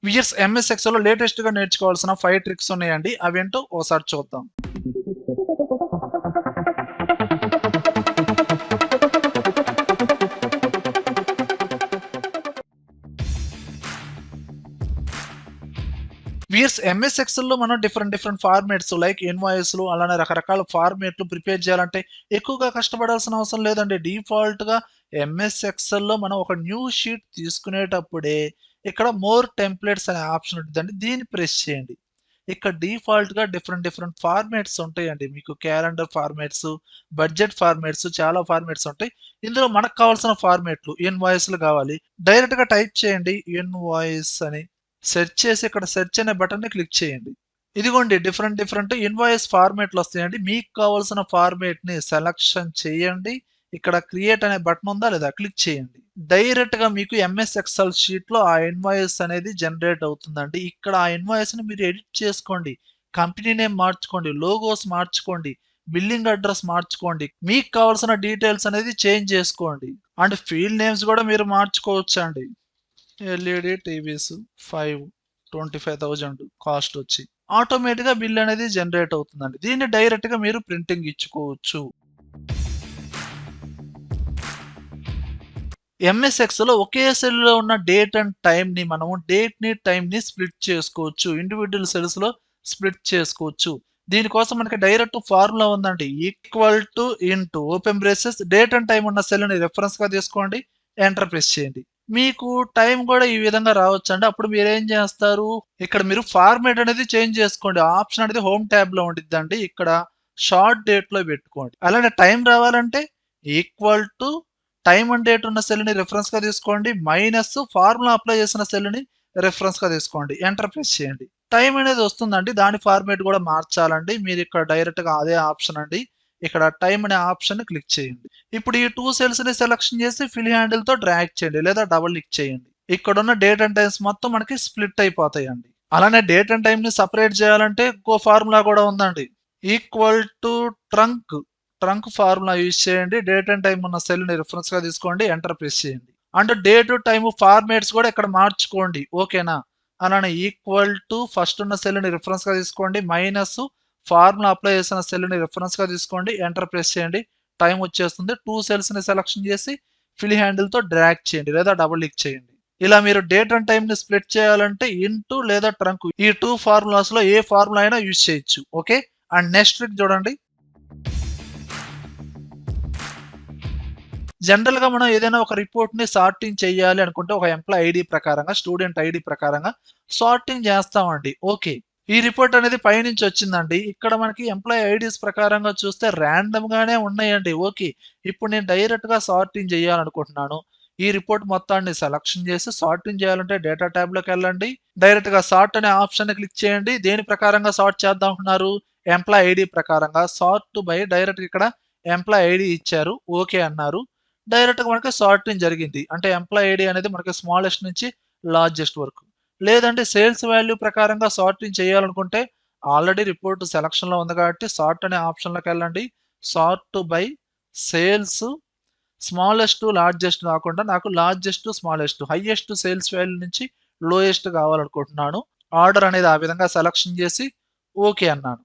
Weirs MS Excel లో latest గా నేర్చుకోవాల్సిన 5 ట్రిక్స్ ఉన్నాయండి. అవేంటో ఒకసారి చూద్దాం. వియర్స్ ఎంఎస్ ఎక్సెల్ లో మనం డిఫరెంట్ ఫార్మాట్స్ లైక్ ఇన్వాయిస్లు అలానే రకరకాల ఫార్మాట్లు ప్రిపేర్ చేయాలంటే ఎక్కువగా కష్టపడాల్సిన అవసరం లేదండి. డిఫాల్ట్ గా ఎంఎస్ ఎక్సెల్ లో మనం ఒక న్యూ షీట్ తీసుకునేటప్పుడే ఇక్కడ మోర్ టెంప్లెట్స్ అనే ఆప్షన్ ఉంటుందండి. దీన్ని ప్రెస్ చేయండి. ఇక్కడ డిఫాల్ట్ గా డిఫరెంట్ ఫార్మాట్స్ ఉంటాయండి. మీకు క్యాలెండర్ ఫార్మాట్స్, బడ్జెట్ ఫార్మాట్స్, చాలా ఫార్మాట్స్ ఉంటాయి. ఇందులో మనకు కావాల్సిన ఫార్మాట్లు ఇన్వాయిస్లు కావాలి. డైరెక్ట్ గా టైప్ చేయండి ఇన్వాయిస్ అని. సెర్చ్ చేసి ఇక్కడ సెర్చ్ అనే బటన్ ని క్లిక్ చేయండి. ఇదిగోండి డిఫరెంట్ ఇన్వాయిస్ ఫార్మాట్లు వస్తాయండి. మీకు కావాల్సిన ఫార్మాట్ ని సెలక్షన్ చేయండి. ఇక్కడ క్రియేట్ అనే బటన్ ఉందా లేదా క్లిక్ చేయండి. డైరెక్ట్ గా మీకు ఎంఎస్ ఎక్సెల్ షీట్ లో ఆ ఇన్వాయిస్ అనేది జనరేట్ అవుతుందండి. ఇక్కడ ఆ ఇన్వాయిస్ ని మీరు ఎడిట్ చేసుకోండి. కంపెనీ నేమ్ మార్చుకోండి, లోగోస్ మార్చుకోండి, బిల్లింగ్ అడ్రస్ మార్చుకోండి, మీకు కావాల్సిన డీటెయిల్స్ అనేది చేంజ్ చేసుకోండి. అండ్ ఫీల్డ్ నేమ్స్ కూడా మీరు మార్చుకోవచ్చు అండి. ఎల్ఈడి టీవీస్ 25,000 కాస్ట్ వచ్చి ఆటోమేటిక్ గా బిల్ అనేది జనరేట్ అవుతుందండి. దీన్ని డైరెక్ట్ గా మీరు ప్రింటింగ్ ఇచ్చుకోవచ్చు. ఎంఎస్ ఎక్సెల్ లో ఒకే సెల్ లో ఉన్న డేట్ అండ్ టైం ని మనము టైం ని స్ప్లిట్ చేసుకోవచ్చు. ఇండివిజువల్ సెల్స్ లో స్ప్లిట్ చేసుకోవచ్చు. దీనికోసం మనకి డైరెక్ట్ ఫార్ములా ఉందండి. Equal to into open braces date and time ఉన్న సెల్ ని రెఫరెన్స్ గా తీసుకోండి, ఎంటర్ ప్రెస్ చేయండి. మీకు టైం కూడా ఈ విధంగా రావచ్చండి. అప్పుడు మీరేం చేస్తారు, ఇక్కడ మీరు ఫార్మాట్ అనేది చేంజ్ చేసుకోండి. ఆప్షన్ అనేది హోమ్ ట్యాబ్ లో ఉండిద్దండి. ఇక్కడ షార్ట్ డేట్ లో పెట్టుకోండి. అలానే టైం రావాలంటే equal to time and date ఉన్న సెల్ ని రిఫరెన్స్ గా తీసుకోండి, మైనస్ ఫార్ములా అప్లై చేసిన సెల్ ని రిఫరెన్స్ గా తీసుకోండి, ఎంటర్ ప్రెస్ చేయండి. టైం అనేది వస్తుందండి. దాని ఫార్మాట్ కూడా మార్చాలండి. మీరు ఇక్కడ డైరెక్ట్ గా అదే ఆప్షన్ అండి. ఇక్కడ టైం అనే ఆప్షన్ ని క్లిక్ చేయండి. ఇప్పుడు ఈ 2 సెల్స్ ని సెలెక్షన్ చేసి ఫిల్ హ్యాండిల్ తో డ్రాగ్ చేయండి లేదా డబుల్ క్లిక్ చేయండి. ఇక్కడ ఉన్న డేట్ అండ్ టైమ్స్ మొత్తం మనకి స్ప్లిట్ అయిపోతాయండి. అలానే డేట్ అండ్ టైం ని సపరేట్ చేయాలంటే ఇంకో ఫార్ములా కూడా ఉందండి. Equal to trunk trunk formula use చేయండి. డేట్ అండ్ టైం ఉన్న సెల్ ని రిఫరెన్స్ గా తీసుకోండి, ఎంటర్ ప్రెస్ చేయండి. అంటే డేట్ టైం ఫార్మాట్స్ కూడా ఇక్కడ మార్చుకోండి. ఓకేనా? అలానే ఈక్వల్ టు ఫస్ట్ ఉన్న సెల్ ని రిఫరెన్స్ గా తీసుకోండి, మైనస్ ఫార్ములా అప్లై చేసిన సెల్ ని రిఫరెన్స్ గా తీసుకోండి, ఎంటర్ ప్రెస్ చేయండి. టైం వచ్చేస్తుంది. 2 సెల్స్ ని సెలెక్షన్ చేసి ఫిల్ హ్యాండిల్ తో డ్రాగ్ చేయండి లేదా డబుల్ క్లిక్ చేయండి. ఇలా మీరు డేట్ అండ్ టైం ని స్ప్లిట్ చేయాలంటే ఇంటూ లేదా ట్రంక్ ఈ 2 ఫార్ములాస్ లో ఏ ఫార్ములా అయినా యూజ్ చేయొచ్చు. ఓకే. అండ్ నెక్స్ట్ ట్రిక్ చూడండి. జనరల్ గా మనం ఏదైనా ఒక రిపోర్ట్ ని సార్టింగ్ చేయాలి అనుకుంటే ఒక ఎంప్లాయ్ ఐడి ప్రకారంగా, స్టూడెంట్ ఐడి ప్రకారంగా సార్టింగ్ చేస్తామండి. ఓకే. ఈ రిపోర్ట్ అనేది పైనుంచి వచ్చిందండి. ఇక్కడ మనకి ఎంప్లాయ్ ఐడీస్ ప్రకారంగా చూస్తే ర్యాండమ్ గానే ఉన్నాయండి. ఓకే. ఇప్పుడు నేను డైరెక్ట్ గా సార్టింగ్ చేయాలనుకుంటున్నాను. ఈ రిపోర్ట్ మొత్తాన్ని సెలక్షన్ చేసి సార్టింగ్ చేయాలంటే డేటా ట్యాబ్ లోకి వెళ్ళండి. డైరెక్ట్ గా సార్ట్ అనే ఆప్షన్ ని క్లిక్ చేయండి. దేని ప్రకారంగా సార్ట్ చేద్దాం అంటున్నారు, ఎంప్లాయ్ ఐడి ప్రకారంగా. సార్ట్ బై డైరెక్ట్ ఇక్కడ ఎంప్లాయ్ ఐడి ఇచ్చారు, ఓకే అన్నారు. డైరెక్ట్ గా మనకి సార్టింగ్ జరిగింది. అంటే ఎంప్లాయ్ ఐడి అనేది మనకి స్మాలెస్ట్ నుంచి లార్జెస్ట్ వరకు. లేదంటే సేల్స్ వాల్యూ ప్రకారంగా సార్టింగ్ చేయాలనుకుంటే ఆల్రెడీ రిపోర్ట్ సెలక్షన్ లో ఉంది కాబట్టి సార్ట్ అనే ఆప్షన్ లోకి వెళ్ళండి. Sort by sales smallest largest కాకుండా నాకు largest smallest highest sales value నుంచి లోయెస్ట్ కావాలనుకుంటున్నాను. ఆర్డర్ అనేది ఆ విధంగా సెలక్షన్ చేసి ఓకే అన్నాను.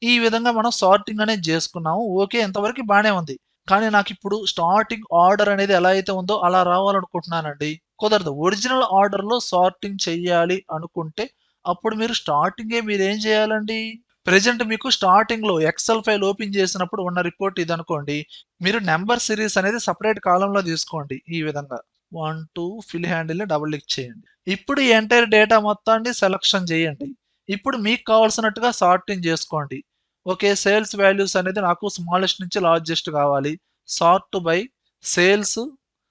ఈ విధంగా మనం సార్టింగ్ అనేది చేసుకున్నాము. ఓకే, ఎంతవరకు బానే ఉంది. కానీ నాకిప్పుడు స్టార్టింగ్ ఆర్డర్ అనేది ఎలా అయితే ఉందో అలా రావాలనుకుంటున్నానండి. కుదరదు. ఒరిజినల్ ఆర్డర్‌లో సార్టింగ్ చెయ్యాలి అనుకుంటే అప్పుడు మీరు స్టార్టింగే మీరేం చేయాలండి? ప్రెజెంట్ మీకు స్టార్టింగ్‌లో ఎక్సెల్ ఫైల్ ఓపెన్ చేసినప్పుడు ఉన్న రిపోర్ట్ ఇదనుకోండి. మీరు నంబర్ సీరీస్ అనేది సెపరేట్ కాలమ్‌లో తీసుకోండి. ఈ విధంగా 1, 2 ఫిల్ హ్యాండిల్‌ని డబుల్ క్లిక్ చేయండి. ఇప్పుడు ఈ ఎంటైర్ డేటా మొత్తాన్ని సెలక్షన్ చేయండి. ఇప్పుడు మీకు కావాల్సినట్టుగా సార్టింగ్ చేసుకోండి. ఓకే. సేల్స్ వాల్యూస్ అనేది నాకు స్మాలెస్ట్ నుంచి లార్జెస్ట్ కావాలి. Sort by sales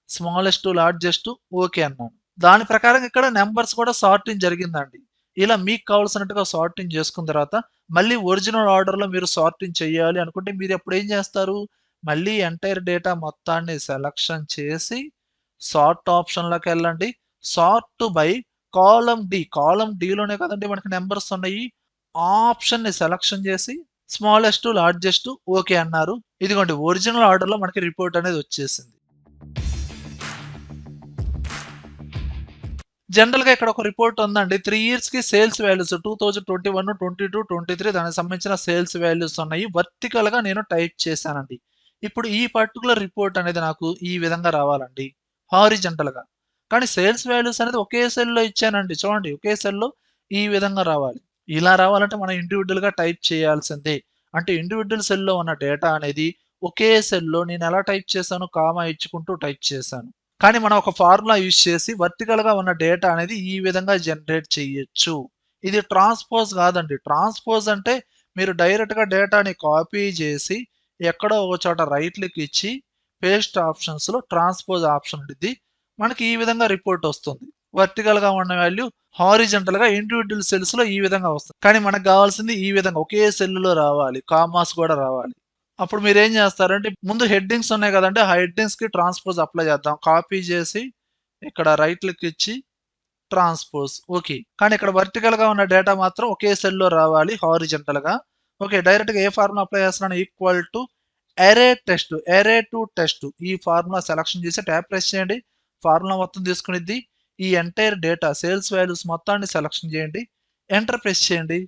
smallest to largest okay అన్నాను. దాని ప్రకారం ఇక్కడ నంబర్స్ కూడా సార్టింగ్ జరిగిందండి. ఇలా మీకు కావాల్సినట్టుగా సార్టింగ్ చేసుకున్న తర్వాత మళ్ళీ ఒరిజినల్ ఆర్డర్‌లో మీరు సార్టింగ్ చేయాలి అనుకుంటే మీరు అప్పుడు ఏం చేస్తారు? మళ్ళీ ఎంటైర్ డేటా మొత్తాన్ని సెలక్షన్ చేసి సార్ట్ ఆప్షన్‌లోకి వెళ్ళండి. సార్ట్ బై కాలమ్ డిలోనే కదండీ మనకి నంబర్స్ ఉన్నాయి. ఆ ఆప్షన్‌ని సెలక్షన్ చేసి స్మాలెస్ట్ టు లార్జెస్ట్ ఓకే అన్నారు. ఇదిగోండి ఒరిజినల్ ఆర్డర్‌లో మనకి రిపోర్ట్ అనేది వచ్చేసింది. జనరల్ గా ఇక్కడ ఒక రిపోర్ట్ ఉందండి. 3 ఇయర్స్ కి సేల్స్ వాల్యూస్ 2021, 22, 23 దానికి సంబంధించిన సేల్స్ వాల్యూస్ ఉన్నాయి. వర్టికల్ గా నేను టైప్ చేశానండి. ఇప్పుడు ఈ పర్టికులర్ రిపోర్ట్ అనేది నాకు ఈ విధంగా రావాలండి హారిజంటల్ గా. కానీ సేల్స్ వాల్యూస్ అనేది ఒకే సెల్ లో ఇచ్చానండి. చూడండి ఒకే సెల్ లో ఈ విధంగా రావాలి. ఇలా రావాలంటే మనం ఇండివిడ్యువల్ గా టైప్ చేయాల్సిందే. అంటే ఇండివిడ్యువల్ సెల్ లో ఉన్న డేటా అనేది ఒకే సెల్ లో నేను ఎలా టైప్ చేశాను, కామా ఇచ్చుకుంటూ టైప్ చేశాను. కానీ మనం ఒక ఫార్ములా యూజ్ చేసి వర్టికల్ గా ఉన్న డేటా అనేది ఈ విధంగా జనరేట్ చేయొచ్చు. ఇది ట్రాన్స్పోజ్ కాదండి. ట్రాన్స్పోజ్ అంటే మీరు డైరెక్ట్ గా డేటాని కాపీ చేసి ఎక్కడో ఒక చోట రైట్ క్లిక్ ఇచ్చి పేస్ట్ ఆప్షన్స్ లో ట్రాన్స్పోజ్ ఆప్షన్ ఉంటుంది. మనకి ఈ విధంగా రిపోర్ట్ వస్తుంది. వర్టికల్ గా ఉన్న వాల్యూ హారిజంటల్ గా ఇండివిడ్యువల్ సెల్స్ లో ఈ విధంగా వస్తుంది. కానీ మనకు కావాల్సింది ఈ విధంగా ఒకే సెల్ లో రావాలి, కామాస్ కూడా రావాలి. అప్పుడు మీరేం చేస్తారంటే ముందు హెడ్డింగ్స్ ఉన్నాయి కదండి, ఆ హెడ్డింగ్స్ కి ట్రాన్స్పోజ్ అప్లై చేద్దాం. కాపీ చేసి ఇక్కడ రైట్ క్లిక్ ఇచ్చి ట్రాన్స్పోజ్ ఓకే. కానీ ఇక్కడ వర్టికల్ గా ఉన్న డేటా మాత్రం ఒకే సెల్ లో రావాలి హారిజంటల్ గా. ఓకే, డైరెక్ట్ గా ఏ ఫార్ములా అప్లై చేస్తున్నాను, equal to array to test. ఈ ఫార్ములా సెలక్షన్ చేసి ట్యాబ్ ప్రెస్ చేయండి. ఫార్ములా మొత్తం తీసుకునిద్ది. ఈ ఎంటైర్ డేటా సేల్స్ వాల్యూస్ మొత్తాన్ని సెలక్షన్ చేయండి. ఎంటర్ ప్రెస్ చేయండి.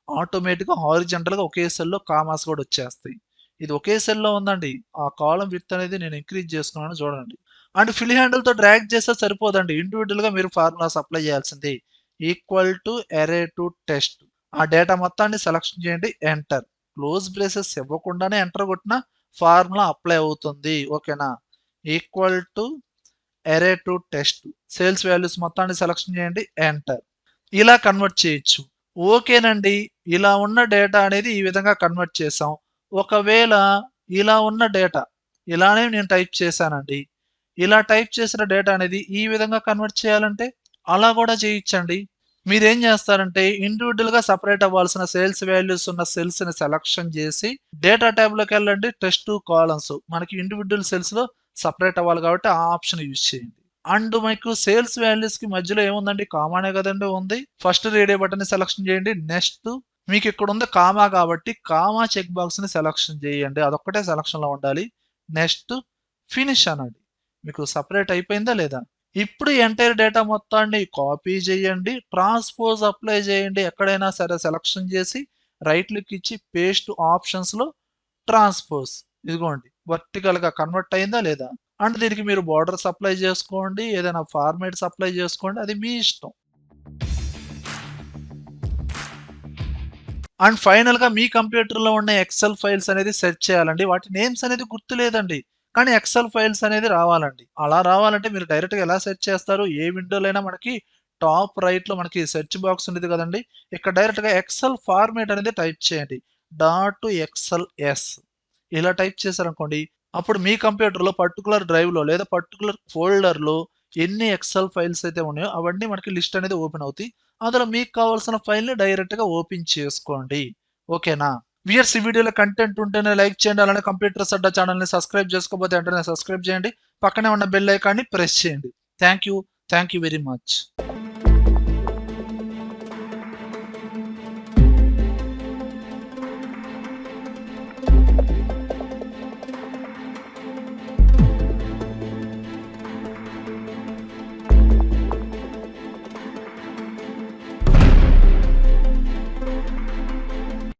ఆటోమేటిక్గా హారిజంటల్ గా ఒకే సెల్ లో కామాస్ కూడా వచ్చేస్తాయి. ఇది ఒకే సెల్ లో ఉందండి. ఆ కాలం విడ్త్ అనేది నేను ఇంక్రీజ్ చేసుకున్నాను చూడండి. అండ్ ఫిల్ హ్యాండిల్ తో డ్రాగ్ చేస్తే సరిపోదండి. ఇండివిడ్యువల్ గా మీరు ఫార్ములాస్ అప్లై చేయాల్సింది. Equal to array to test. ఆ డేటా మొత్తాన్ని సెలక్షన్ చేయండి. ఎంటర్. క్లోజ్ బ్రేసెస్ ఇవ్వకుండానే ఎంటర్ కొట్టిన ఫార్ములా అప్లై అవుతుంది. ఓకేనా. Equal to array to test. Sales values మొత్తాన్ని సెలక్షన్ చేయండి. ఎంటర్. ఇలా కన్వర్ట్ చేయొచ్చు. ఓకేనండి. ఇలా ఉన్న డేటా అనేది ఈ విధంగా కన్వర్ట్ చేసాం. ఒకవేళ ఇలా ఉన్న డేటా ఇలానే నేను టైప్ చేశానండి. ఇలా టైప్ చేసిన డేటా అనేది ఈ విధంగా కన్వర్ట్ చేయాలంటే అలా కూడా చేయొచ్చండి. మీరేం చేస్తారంటే ఇండివిడ్యువల్ గా సపరేట్ అవ్వాల్సిన సేల్స్ వాల్యూస్ ఉన్న సెల్స్ ని సెలక్షన్ చేసి డేటా ట్యాబ్ లోకి వెళ్ళండి. టెస్ట్ కాలమ్స్ మనకి ఇండివిడ్యువల్ సెల్స్ లో సపరేట్ అవ్వాలి కాబట్టి ఆ ఆప్షన్ యూజ్ చేయండి. అండ్ మీకు సేల్స్ వాల్యూస్ కి మధ్యలో ఏముందండి, కామానే కదండి ఉంది. ఫస్ట్ రేడియో బటన్ సెలక్షన్ చేయండి. నెక్స్ట్ మీకు ఇక్కడ ఉంది కామా కాబట్టి కామా చెక్ బాక్స్ ని సెలక్షన్ చేయండి. అదొక్కటే సెలక్షన్ లో ఉండాలి. నెక్స్ట్ ఫినిష్ అనండి. మీకు సపరేట్ అయిపోయిందా లేదా. ఇప్పుడు ఎంటైర్ డేటా మొత్తాన్ని కాపీ చేయండి. ట్రాన్స్పోజ్ అప్లై చేయండి. ఎక్కడైనా సరే సెలక్షన్ చేసి రైట్ క్లిక్ ఇచ్చి పేస్ట్ ఆప్షన్స్ లో ట్రాన్స్పోజ్. ఇదిగోండి వర్టికల్ గా కన్వర్ట్ అయిందా లేదా. అండ్ దీనికి మీరు బార్డర్స్ అప్లై చేసుకోండి, ఏదైనా ఫార్మాట్స్ అప్లై చేసుకోండి, అది మీ ఇష్టం. అండ్ ఫైనల్ గా మీ కంప్యూటర్ లో ఉన్న ఎక్సెల్ ఫైల్స్ అనేది సెర్చ్ చేయాలండి. వాటి నేమ్స్ అనేది గుర్తు లేదండి, కానీ ఎక్సెల్ ఫైల్స్ అనేది రావాలండి. అలా రావాలంటే మీరు డైరెక్ట్ గా ఎలా సెర్చ్ చేస్తారు, ఏ విండోలైనా మనకి టాప్ రైట్ లో మనకి సెర్చ్ బాక్స్ ఉంది కదండి. ఇక్కడ డైరెక్ట్ గా ఎక్సెల్ ఫార్మేట్ అనేది టైప్ చేయండి. .xls ఇలా టైప్ చేశారనుకోండి, అప్పుడు మీ కంప్యూటర్ లో పర్టికులర్ డ్రైవ్ లో లేదా పర్టికులర్ ఫోల్డర్ లో ఎన్ని ఎక్సెల్ ఫైల్స్ అయితే ఉన్నాయో అవన్నీ మనకి లిస్ట్ అనేది ఓపెన్ అవుతాయి. అందులో మీకు కావాల్సిన ఫైల్ ని డైరెక్ట్ గా ఓపెన్ చేసుకోండి. ఓకేనా. వ్యూయర్స్, ఈ వీడియోలో కంటెంట్ ఉంటేనే లైక్ చేయండి. అలానే కంప్యూటర్స్ అడ్డా ఛానల్ ని సబ్స్క్రైబ్ చేసుకోకపోతే వెంటనే సబ్స్క్రైబ్ చేయండి. పక్కనే ఉన్న బెల్ ఐకాన్ ని ప్రెస్ చేయండి. Thank you very much.